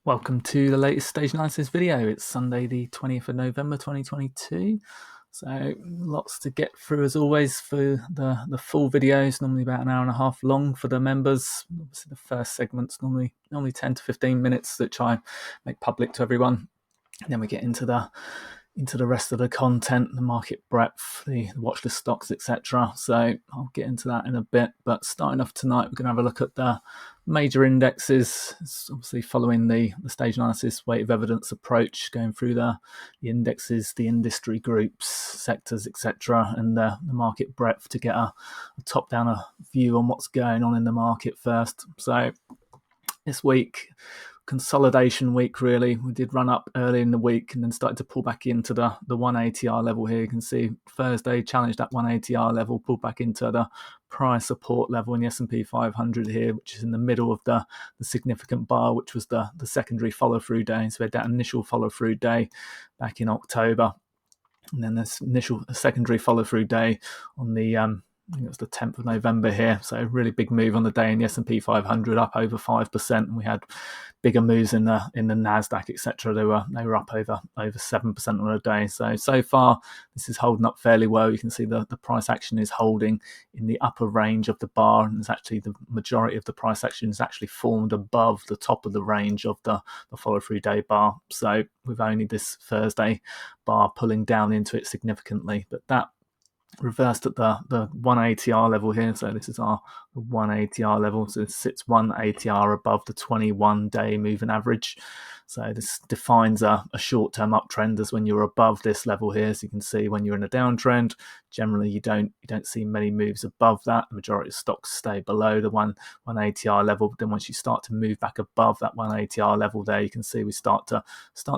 Welcome to the latest stage analysis video. It's Sunday the 20th of November 2022. So lots to get through as always for the full videos, normally about an hour and a half long for the members. Obviously the first segment's normally 10 to 15 minutes that I make public to everyone. And then we get into the rest of the content, the market breadth, the watchlist stocks, etc. So I'll get into that in a bit. But starting off tonight, we're going to have a look at the major indexes. It's obviously following the stage analysis weight of evidence approach, going through the indexes, the industry groups, sectors, etc., and the market breadth to get a top-down view on what's going on in the market first. So this week, consolidation week, really. We did run up early in the week and then started to pull back into the 180R level here. You can see Thursday challenged that 180R level, pulled back into the price support level in the S&P 500 here, which is in the middle of the significant bar, which was the secondary follow-through day. So we had that initial follow-through day back in October, and then this initial secondary follow-through day on the I think it was the 10th of November here. So a really big move on the day in the S&P 500, up over 5%. And we had bigger moves in the NASDAQ, etc. They were up over 7% on a day. So far, this is holding up fairly well. You can see the price action is holding in the upper range of the bar. And it's actually the majority of the price action is actually formed above the top of the range of the follow-through day bar. So with only this Thursday bar pulling down into it significantly. But that reversed at the 180R level here. So this is our 180R level. So it sits 180R above the 21-day moving average. So this defines a short-term uptrend as when you're above this level here. So you can see when you're in a downtrend, generally you don't see many moves above that. The majority of stocks stay below the 180R level. But then once you start to move back above that 180R level there, you can see we start to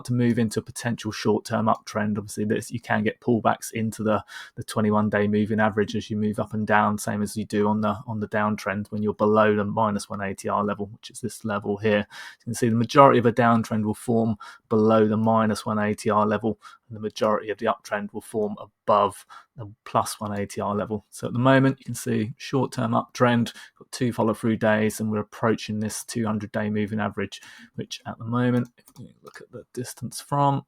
move into a potential short-term uptrend. Obviously, you can get pullbacks into the 21-day moving average as you move up and down, same as you do on the downtrend when you're below the minus 180R level, which is this level here. You can see the majority of a downtrend will form below the minus 180R level, and the majority of the uptrend will form above the plus 180R level. So at the moment, you can see short-term uptrend, got two follow-through days, and we're approaching this 200-day moving average, which at the moment, if we look at the distance from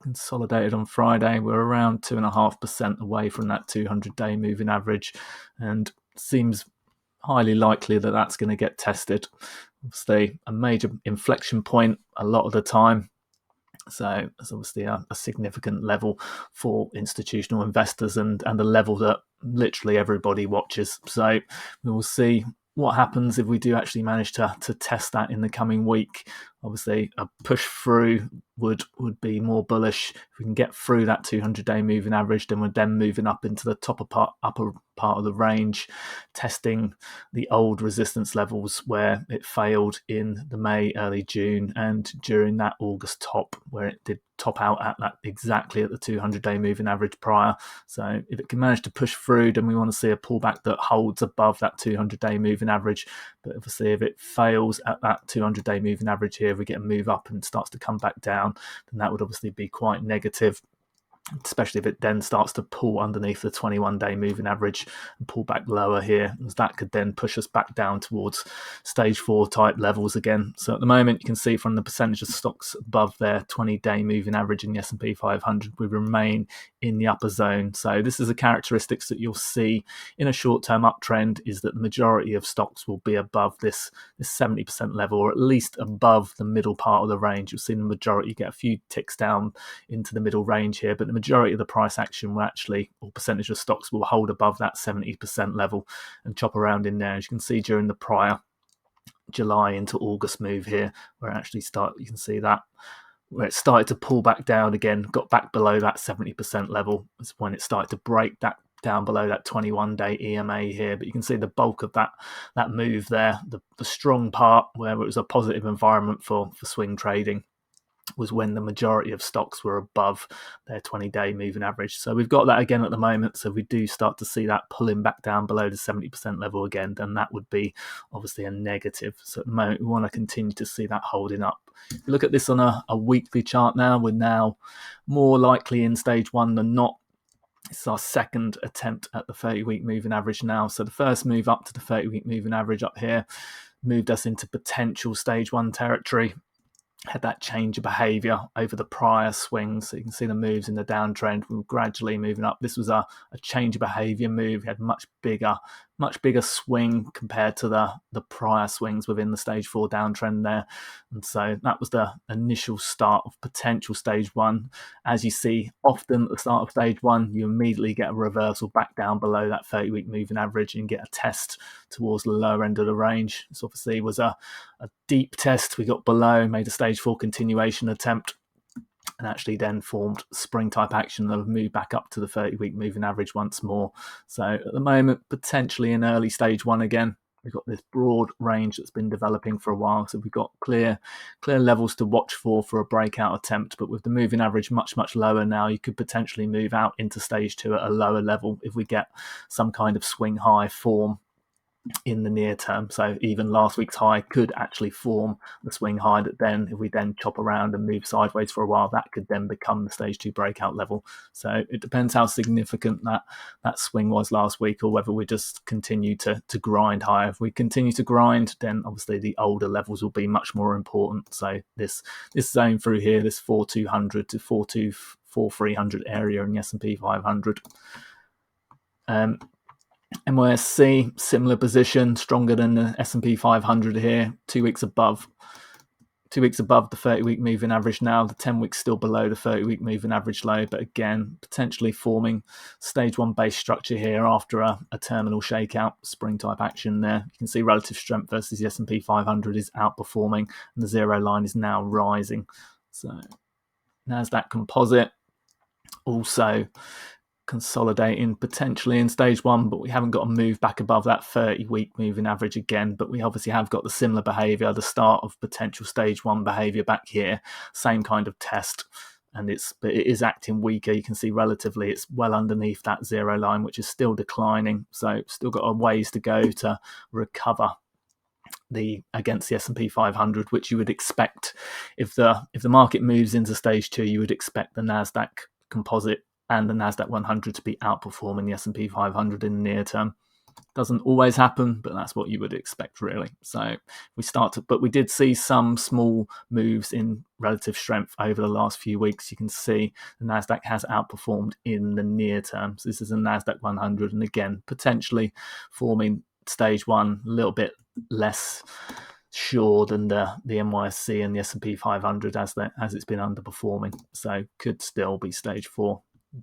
consolidated on Friday, we're around 2.5% away from that 200-day moving average, and seems highly likely that that's going to get tested. Obviously, a major inflection point a lot of the time. So it's obviously a significant level for institutional investors and a level that literally everybody watches. So we will see what happens if we do actually manage to test that in the coming week. Obviously, a push through would be more bullish. If we can get through that 200-day moving average, then we're then moving up into the upper part of the range, testing the old resistance levels where it failed in the May, early June, and during that August top, where it did top out at that exactly at the 200-day moving average prior. So if it can manage to push through, then we want to see a pullback that holds above that 200-day moving average. But obviously, if it fails at that 200-day moving average here, if we get a move up and starts to come back down, then that would obviously be quite negative, especially if it then starts to pull underneath the 21-day moving average and pull back lower here, as that could then push us back down towards stage 4 type levels again. So at the moment, you can see from the percentage of stocks above their 20-day moving average in the S&P 500, we remain in the upper zone. So this is a characteristics that you'll see in a short-term uptrend, is that the majority of stocks will be above this 70% level, or at least above the middle part of the range. You'll see the majority get a few ticks down into the middle range here, but the majority of the price action will actually, or percentage of stocks, will hold above that 70% level and chop around in there. As you can see during the prior July into August move here, where it actually you can see that where it started to pull back down again, got back below that 70% level. Is when it started to break that down below that 21-day EMA here. But you can see the bulk of that move there, the strong part where it was a positive environment for swing trading, was when the majority of stocks were above their 20-day moving average. So we've got that again at the moment. So if we do start to see that pulling back down below the 70% level again, then that would be obviously a negative. So at the moment, we want to continue to see that holding up. If you look at this on a weekly chart now, we're now more likely in stage 1 than not. It's our second attempt at the 30-week moving average now. So the first move up to the 30-week moving average up here moved us into potential stage 1 territory. had that change of behavior over the prior swings. So you can see the moves in the downtrend. We were gradually moving up. This was a change of behavior move. We had much bigger swing compared to the prior swings within the stage 4 downtrend there. And so that was the initial start of potential stage 1. As you see, often at the start of stage 1, you immediately get a reversal back down below that 30-week moving average and get a test towards the lower end of the range. This obviously was a deep test. We got below, made a stage 4 continuation attempt, and actually then formed spring type action that have moved back up to the 30-week moving average once more. So at the moment, potentially in early stage 1 again. We've got this broad range that's been developing for a while. So we've got clear levels to watch for a breakout attempt. But with the moving average much lower now, you could potentially move out into stage 2 at a lower level if we get some kind of swing high form in the near term. So even last week's high could actually form the swing high that then, if we then chop around and move sideways for a while, that could then become the stage 2 breakout level. So it depends how significant that swing was last week, or whether we just continue to grind higher. If we continue to grind, then obviously the older levels will be much more important. So this zone through here, this 4200 to 4300 area in the S&P 500. NYSC, similar position, stronger than the S&P 500 here, 2 weeks above the 30-week moving average now. The 10 weeks still below the 30-week moving average low, but again, potentially forming stage 1 base structure here after a terminal shakeout, spring type action there. You can see relative strength versus the S&P 500 is outperforming, and the zero line is now rising. So NASDAQ composite also consolidating potentially in stage 1, but we haven't got to move back above that 30-week moving average again. But we obviously have got the similar behavior, the start of potential stage 1 behavior back here, same kind of test, and it is acting weaker. You can see relatively it's well underneath that zero line, which is still declining, so still got a ways to go to recover against the S&P 500, which you would expect if the market moves into stage 2. You would expect the NASDAQ composite and the NASDAQ 100 to be outperforming the S&P 500 in the near term. Doesn't always happen, but that's what you would expect, really. So but we did see some small moves in relative strength over the last few weeks. You can see the NASDAQ has outperformed in the near term. So this is a NASDAQ 100, and again, potentially forming stage 1 a little bit less sure than the NYSC and the S&P 500 as it's been underperforming. So could still be stage 4.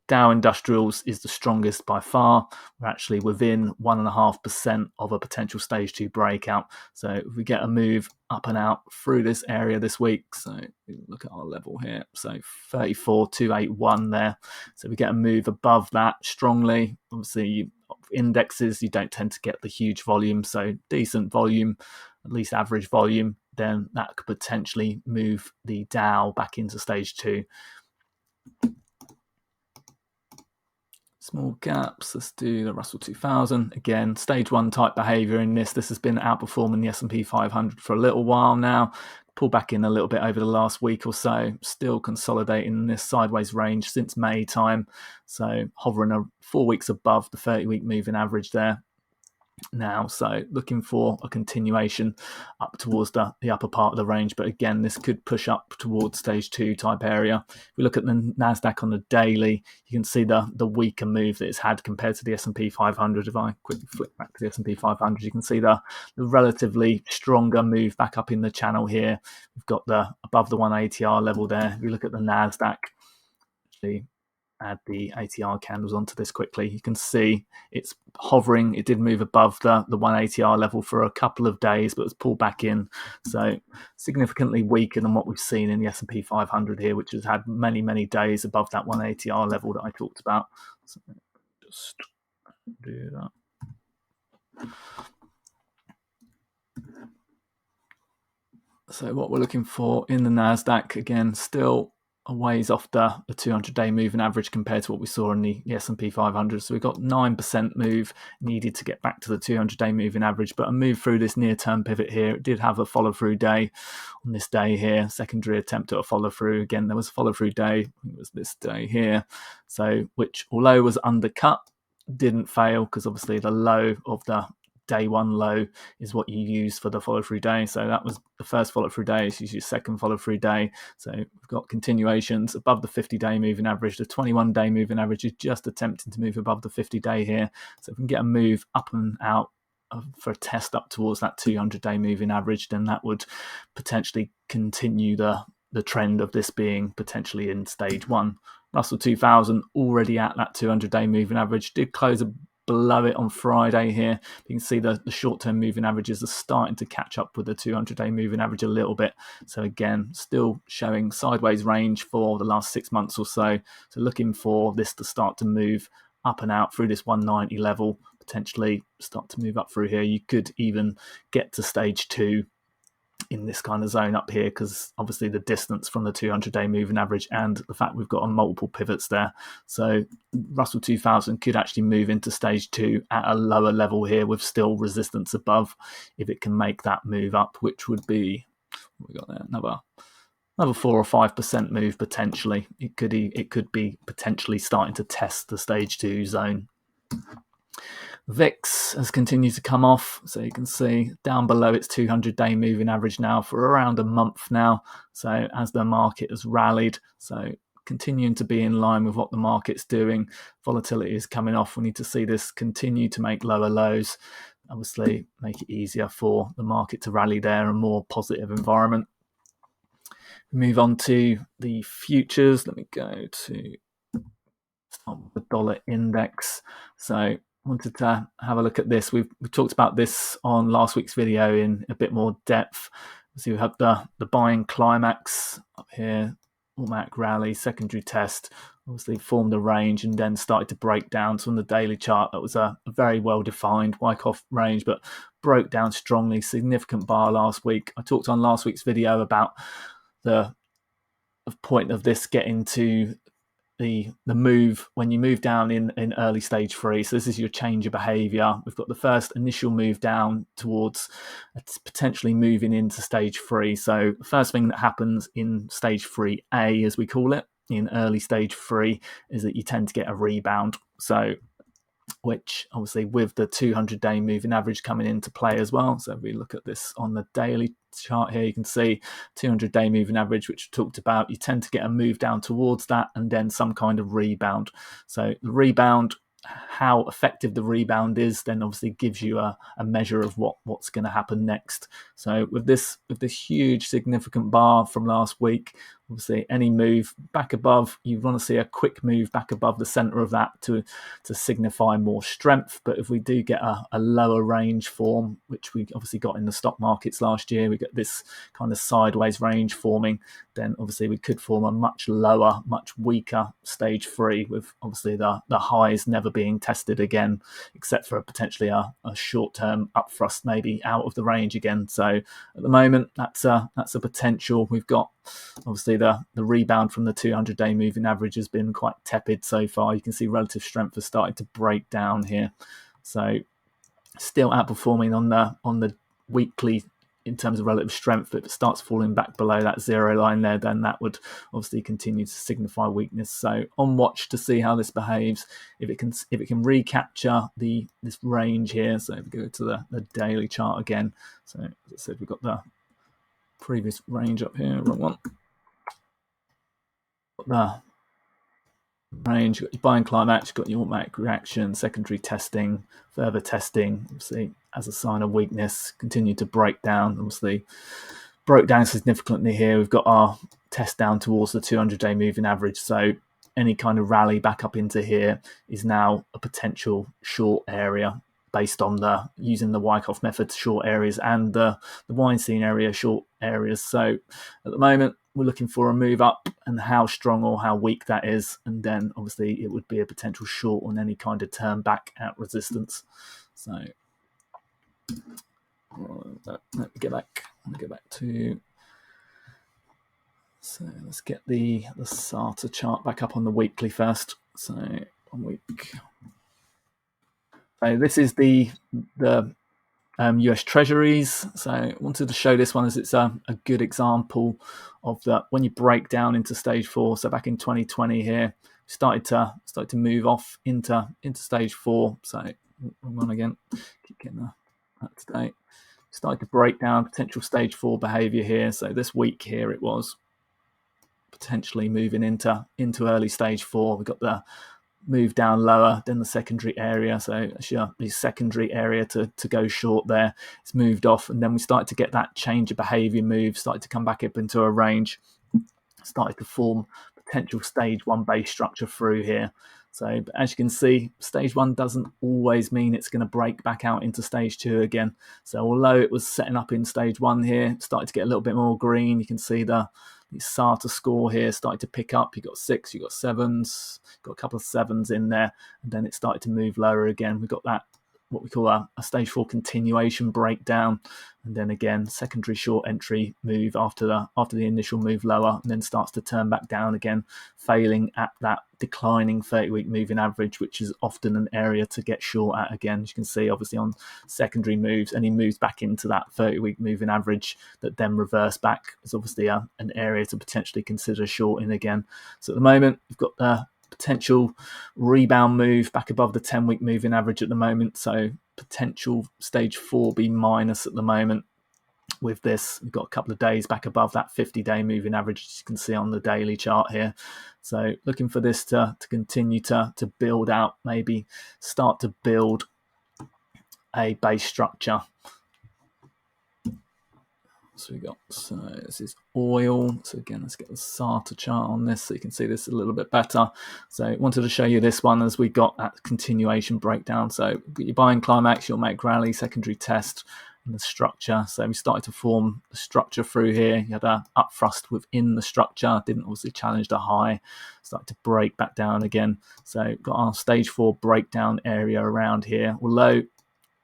Dow Industrials is the strongest by far. We're actually within 1.5% of a potential stage 2 breakout. So if we get a move up and out through this area this week, so look at our level here, so 34,281 there. So we get a move above that strongly. Obviously, indexes, you don't tend to get the huge volume, so decent volume, at least average volume, then that could potentially move the Dow back into stage 2. Small gaps, let's do the Russell 2000. Again, stage 1 type behavior in this. This has been outperforming the S&P 500 for a little while now. Pull back in a little bit over the last week or so. Still consolidating in this sideways range since May time. So hovering 4 weeks above the 30-week moving average there now, so looking for a continuation up towards the upper part of the range. But again, this could push up towards stage 2 type area. If we look at the NASDAQ on the daily, you can see the weaker move that it's had compared to the S&P 500. If I quickly flick back to the S&P 500, you can see the relatively stronger move back up in the channel here. We've got the above the 1 ATR level there. If we look at the NASDAQ, actually add the ATR candles onto this quickly, you can see it's hovering. It did move above the 1 ATR level for a couple of days, but it's pulled back in. So significantly weaker than what we've seen in the S&P 500 here, which has had many days above that 1 ATR level that I talked about. So just do that. So what we're looking for in the NASDAQ, again, still a ways off the 200-day moving average compared to what we saw in the S&P 500. So we've got 9% move needed to get back to the 200-day moving average, but a move through this near-term pivot here. It did have a follow-through day on this day here, secondary attempt at a follow-through. Again, there was a follow-through day. It was this day here. So which, although was undercut, didn't fail because obviously the low of the day one low is what you use for the follow through day. So that was the first follow through day. It's usually second follow through day. So we've got continuations above the 50-day moving average. The 21-day moving average is just attempting to move above the 50-day here. So if we can get a move up and out for a test up towards that 200-day moving average, then that would potentially continue the trend of this being potentially in stage one. Russell 2000 already at that 200-day moving average, did close below it on Friday here. You can see the short-term moving averages are starting to catch up with the 200-day moving average a little bit. So again, still showing sideways range for the last 6 months or so. So looking for this to start to move up and out through this 190 level, potentially start to move up through here. You could even get to stage two in this kind of zone up here, because obviously the distance from the 200-day moving average and the fact we've got multiple pivots there. So Russell 2000 could actually move into stage two at a lower level here with still resistance above if it can make that move up, which would be, we got there, another 4 or 5% move potentially. It could be potentially starting to test the stage two zone. VIX has continued to come off, so you can see down below its 200-day moving average now for around a month now. So as the market has rallied, so continuing to be in line with what the market's doing. Volatility is coming off. We need to see this continue to make lower lows, obviously make it easier for the market to rally there, a more positive environment. Move on to the futures. Let me go to the dollar index. So wanted to have a look at this. We've talked about this on last week's video in a bit more depth. So we have the buying climax up here, automatic rally, secondary test, obviously formed a range and then started to break down. So on the daily chart, that was a very well-defined Wyckoff range, but broke down strongly, significant bar last week. I talked on last week's video about the point of this getting to the move when you move down in early stage three. So this is your change of behavior. We've got the first initial move down towards potentially moving into stage three. So the first thing that happens in stage 3A, as we call it, in early stage three, is that you tend to get a rebound. So which obviously with the 200-day moving average coming into play as well. So if we look at this on the daily chart here, you can see 200-day moving average, which we talked about, you tend to get a move down towards that and then some kind of rebound. So the rebound, how effective the rebound is, then obviously gives you a measure of what's going to happen next. So with this huge significant bar from last week, obviously any move back above, you want to see a quick move back above the center of that to signify more strength. But if we do get a lower range form, which we obviously got in the stock markets last year, we get this kind of sideways range forming, then obviously we could form a much lower, much weaker stage three, with obviously the highs never being tested again, except for potentially a short-term up thrust maybe out of the range again. So at the moment, that's a potential. We've got obviously the rebound from the 200-day moving average has been quite tepid so far. You can see relative strength has started to break down here. So still outperforming on the weekly in terms of relative strength, but if it starts falling back below that zero line there, then that would obviously continue to signify weakness. So on watch to see how this behaves. If it can recapture this range here. So if we go to the daily chart again. So as I said, we've got the previous range up here, wrong one. Got the range, you've got your buying climax, you've got your automatic reaction, secondary testing, further testing, obviously as a sign of weakness, continue to break down, obviously broke down significantly here. We've got our test down towards the 200-day moving average. So any kind of rally back up into here is now a potential short area based on using the Wyckoff method short areas and the Weinstein area short areas. So at the moment, we're looking for a move up and how strong or how weak that is. And then obviously it would be a potential short on any kind of turn back at resistance. So let me get back. I'll go back to. So let's get the SATA chart back up on the weekly first. So 1 week. So this is the US Treasuries. So I wanted to show this one as it's a good example of when you break down into stage four. So back in 2020 here, started to move off into stage four. So wrong one again. Keep getting today. Started to break down potential stage 4 behavior here. So this week here it was potentially moving into early stage 4. We've got the move down lower than the secondary area, so the secondary area to go short there. It's moved off, and then we started to get that change of behavior move, started to come back up into a range, started to form potential stage 1 base structure through here. So as you can see, stage 1 doesn't always mean it's going to break back out into stage 2 again. So although it was setting up in stage 1 here, started to get a little bit more green. You can see the SATA score here started to pick up. You got 6, you got 7s, got a couple of 7s in there, and then it started to move lower again. We got that what we call a stage 4 continuation breakdown, and then again secondary short entry move after the initial move lower, and then starts to turn back down again, failing at that declining 30-week moving average, which is often an area to get short at again. As you can see, obviously on secondary moves, and he moves back into that 30-week moving average that then reverse back. It's obviously an area to potentially consider shorting again. So at the moment, we've got the potential rebound move back above the 10-week moving average at the moment. So potential stage 4B minus at the moment. With this, we've got a couple of days back above that 50-day moving average, as you can see on the daily chart here. So looking for this to continue to build out, maybe start to build a base structure. So this is oil. So again, let's get the SATA chart on this so you can see this a little bit better. So I wanted to show you this one as we got that continuation breakdown. So your buying climax, your make rally, secondary test, and the structure. So we started to form the structure through here. You had a up thrust within the structure, didn't obviously challenge the high, started to break back down again. So got our stage 4 breakdown area around here, although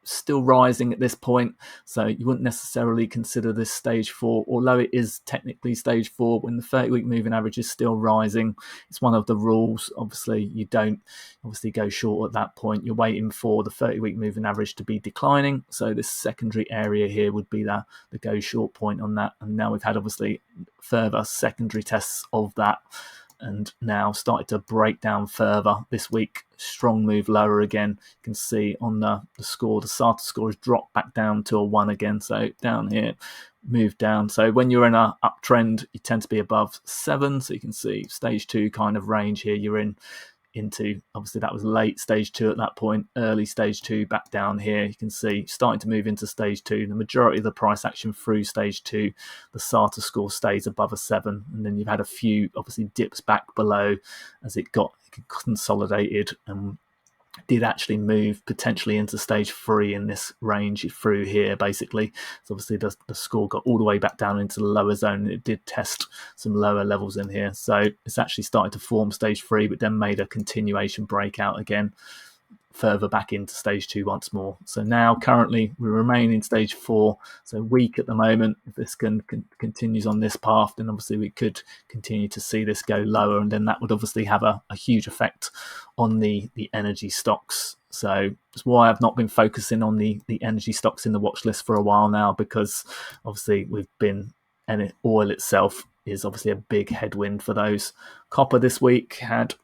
still rising at this point, so you wouldn't necessarily consider this stage 4, although it is technically stage 4 when the 30-week moving average is still rising. It's one of the rules. Obviously you don't go short at that point. You're waiting for the 30-week moving average to be declining, so this secondary area here would be the go short point on that. And now we've had obviously further secondary tests of that, and now started to break down further this week. Strong move lower again. You can see on the score, the SATA score has dropped back down to a 1 again. So down here, moved down. So when you're in a uptrend, you tend to be above 7. So you can see stage 2 kind of range here you're into. Obviously that was late stage 2 at that point, early stage 2 back down here. You can see starting to move into stage 2. The majority of the price action through stage 2, the SATA score stays above a 7, and then you've had a few obviously dips back below as it got consolidated and did actually move potentially into stage 3 in this range through here basically. So obviously the score got all the way back down into the lower zone, and it did test some lower levels in here. So it's actually started to form stage 3, but then made a continuation breakout again further back into stage 2 once more. So now currently we remain in stage 4, so weak at the moment. If this continues on this path, then obviously we could continue to see this go lower, and then that would obviously have a huge effect on the energy stocks. So that's why I've not been focusing on the energy stocks in the watch list for a while now, because obviously and oil itself is obviously a big headwind for those. Copper this week had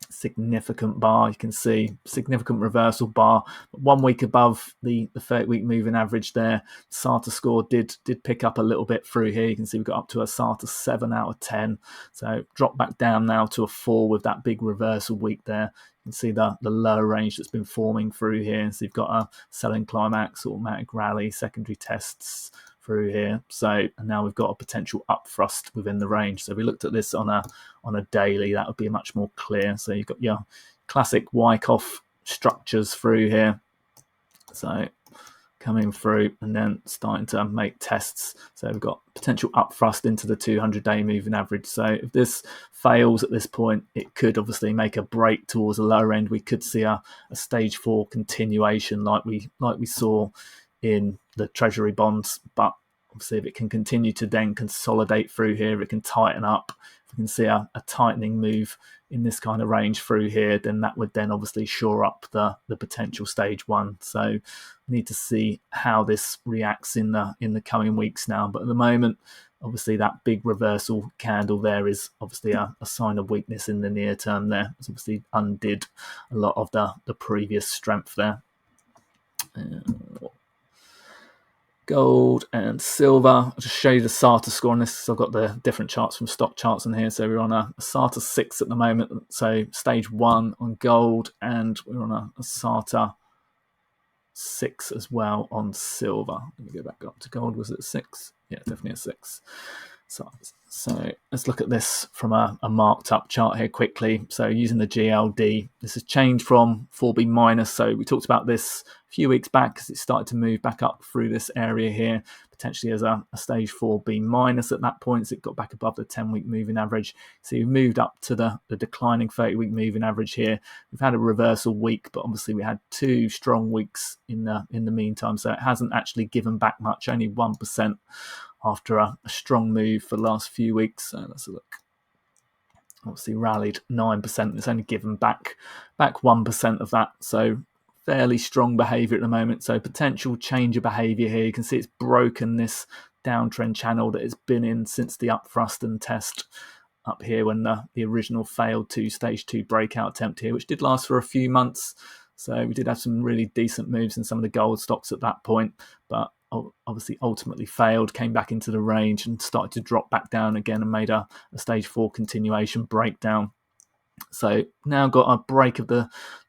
significant bar. You can see significant reversal bar, 1 week above the 30-week moving average there. SATA score did pick up a little bit through here. You can see we got up to a SATA 7 out of 10, so dropped back down now to a 4 with that big reversal week there. You can see the lower range that's been forming through here. So you've got a selling climax, automatic rally, secondary tests through here. So and now we've got a potential up thrust within the range. So if we looked at this on a daily, that would be much more clear. So you've got your classic Wyckoff structures through here. So coming through and then starting to make tests. So we've got potential up thrust into the 200-day moving average. So if this fails at this point, it could obviously make a break towards the lower end. We could see a stage 4 continuation like we saw in the Treasury bonds, but obviously if it can continue to then consolidate through here, it can tighten up. If we can see a tightening move in this kind of range through here, then that would then obviously shore up the potential stage 1. So we need to see how this reacts in the coming weeks now. But at the moment, obviously that big reversal candle there is obviously a sign of weakness in the near term there. It's obviously undid a lot of the previous strength there. Gold and silver. I'll just show you the SATA score on this because I've got the different charts from stock charts in here. So we're on a SATA 6 at the moment. So stage 1 on gold, and we're on a SATA 6 as well on silver. Let me go back up to gold. Was it 6? Yeah, definitely a 6. So let's look at this from a marked up chart here quickly. So using the GLD, this has changed from 4B minus. So we talked about this a few weeks back because it started to move back up through this area here, potentially as a stage 4B minus at that point. So it got back above the 10-week moving average. So we moved up to the declining 30-week moving average here. We've had a reversal week, but obviously we had 2 strong weeks in the meantime. So it hasn't actually given back much, only 1%. After a strong move for the last few weeks. So let's look. Obviously rallied 9%. It's only given back 1% of that. So fairly strong behavior at the moment. So potential change of behavior here. You can see it's broken this downtrend channel that it's been in since the up thrust and test up here when the original failed stage 2 breakout attempt here, which did last for a few months. So we did have some really decent moves in some of the gold stocks at that point, but obviously ultimately failed, came back into the range and started to drop back down again and made a stage 4 continuation breakdown. So now got a break of the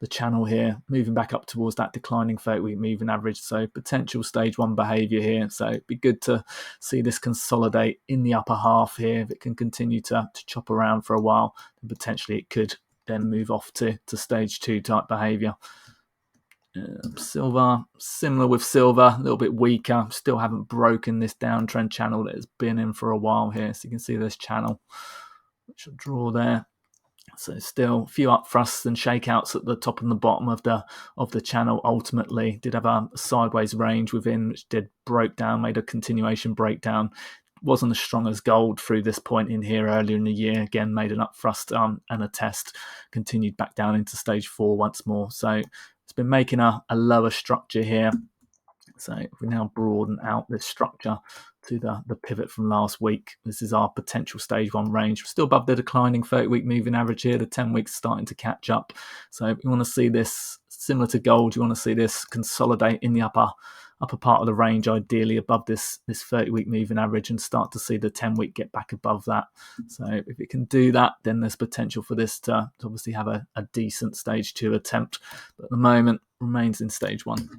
channel here, moving back up towards that declining 30-week moving average. So potential stage 1 behavior here. So it'd be good to see this consolidate in the upper half here. If it can continue to chop around for a while, then potentially it could then move off to stage 2 type behavior. Silver, similar with silver, a little bit weaker. Still haven't broken this downtrend channel that it's been in for a while here. So you can see this channel, which I'll draw there. So still a few up thrusts and shakeouts at the top and the bottom of the channel. Ultimately, did have a sideways range within, which did broke down, made a continuation breakdown. Wasn't as strong as gold through this point in here earlier in the year. Again, made an up thrust and a test, continued back down into stage 4 once more. So it's been making a lower structure here. So if we now broaden out this structure to the pivot from last week, this is our potential stage 1 range. We're still above the declining 30-week moving average here. The 10 weeks starting to catch up. So you want to see this similar to gold. You want to see this consolidate in the upper part of the range, ideally above this 30-week moving average, and start to see the 10-week get back above that. So if it can do that, then there's potential for this to obviously have a decent stage 2 attempt. But at the moment, remains in stage 1.